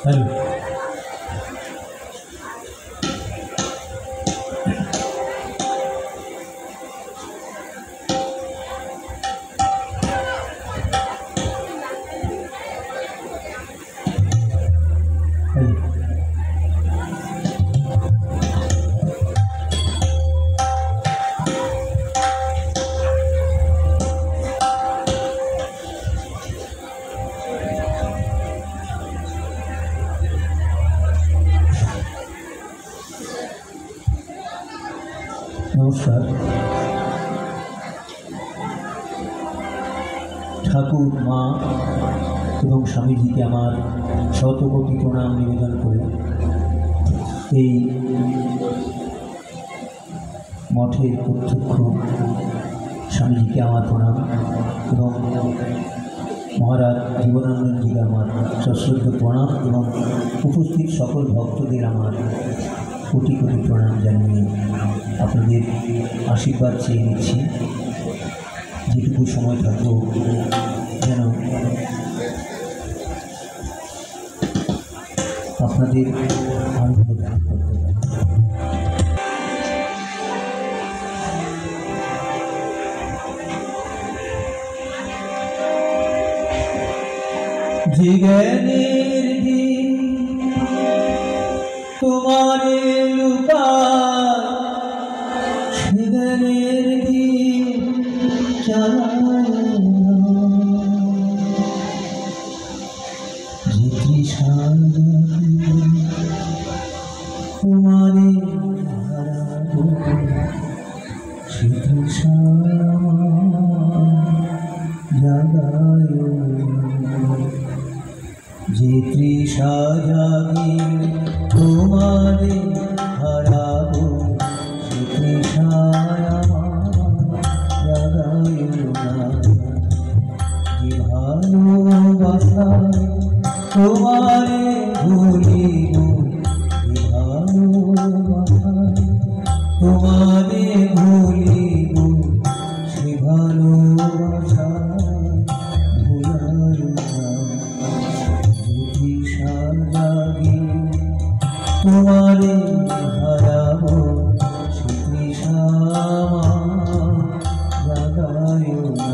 Hello नमस्कार। ठाकुर मा এবং স্বামীজিকে আমার শতকোটি প্রণাম নিবেদন করে এই মঠের প্রত্যক্ষ স্বামীজিকে আমার প্রণাম এবং মহারাজ জীবনানন্দজিকে আমার সশ্রদ্ধ প্রণাম এবং উপস্থিত সকল ভক্তদের আমার কোটি কোটি প্রণাম জানিয়ে আপনাদের আশীর্বাদ চেয়ে নিচ্ছি। যেটুকু সময় থাকবো যেন আপনাদের আনন্দ দান করতে পারি। যে জ্ঞানের দিন তোমারে লুকায় সে জ্ঞানের দিন চালায় যে তৃষার তোমারে হারাবো সে তৃষা জাগায় যে তৃষা জাগে তোমারে হারাবো সে তৃষায় জাগায় যে ভালোবাসায় তোমারে ভুলিব যে ভালোবাসায় তোমারে ভুলিব সে ভালোবাসা ভুলার তোমারে হারাবো সে তৃষা জাগায় না।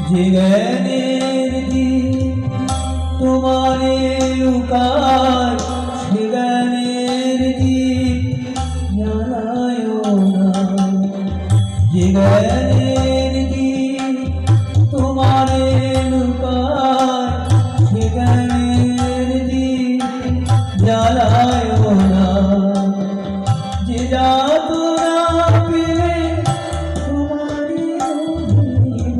যে জ্ঞানের দিন তোমারে লুকায় সে জ্ঞানের দিন জানায় না। যে জ্ঞানের দিন তোমারে লুকায় সে জ্ঞানের দিন জানায় না। যে যাতনা পেলে তোমারে ভুলিব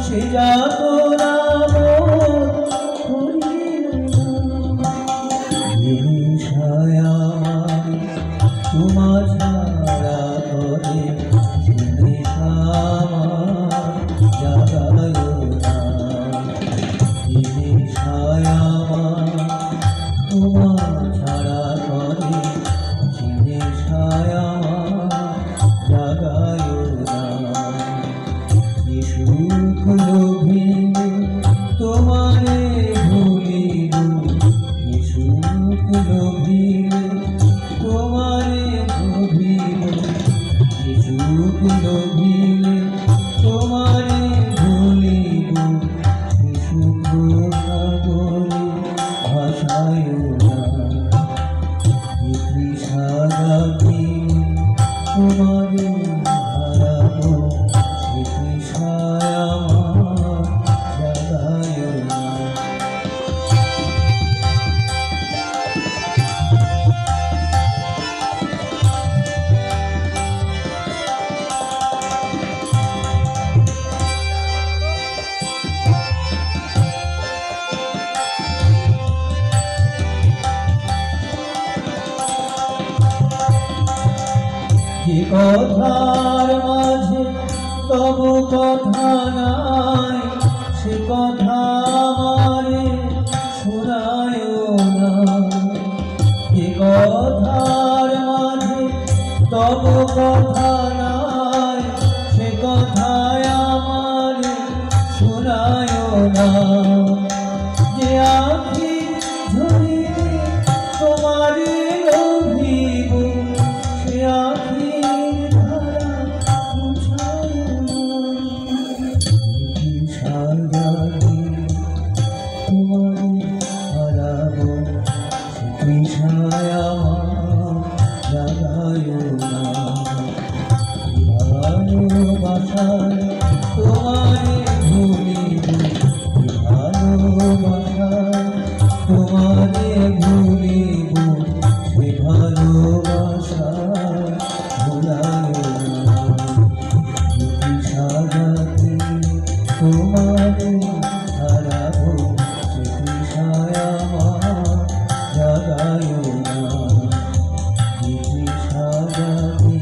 সে যাতনা তোমার ছাড়া করে জাগায় না। তোমার ছাড়া করে জাগায় না। যে সুখ লোভিলে তোমারে ভুলিব যে সুখ লোভিলে তোমারে ভুলিব যে সুখ লোভিলে তোমারে ভুলিব সে সুখ সাগরে ভাসায় না। যে তৃষা জাগে তোমারে হারাবো সে তৃষায় আমার জাগায় না। যে কথার মাঝে তব কথা নাই সে কথা আমারে শোনায় না। যে কথার মাঝে না যে আখি ঝরিয়ে তোমারে রহিব সে আখির ধারা মুছায় না সাজানি তোমারে হারাবো সে তৃষায় আমার জাগায় না ভালোবাসায় তোমারে ভুলিব ভালোবাসায় তোমারে ভুলিব সে ভালোবাসায় ভুলায় না সাজাতে তোমারে হারাবো সে তৃষায় আমার জাগায় না সাজাতে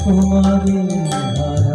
তোমারে হারাবো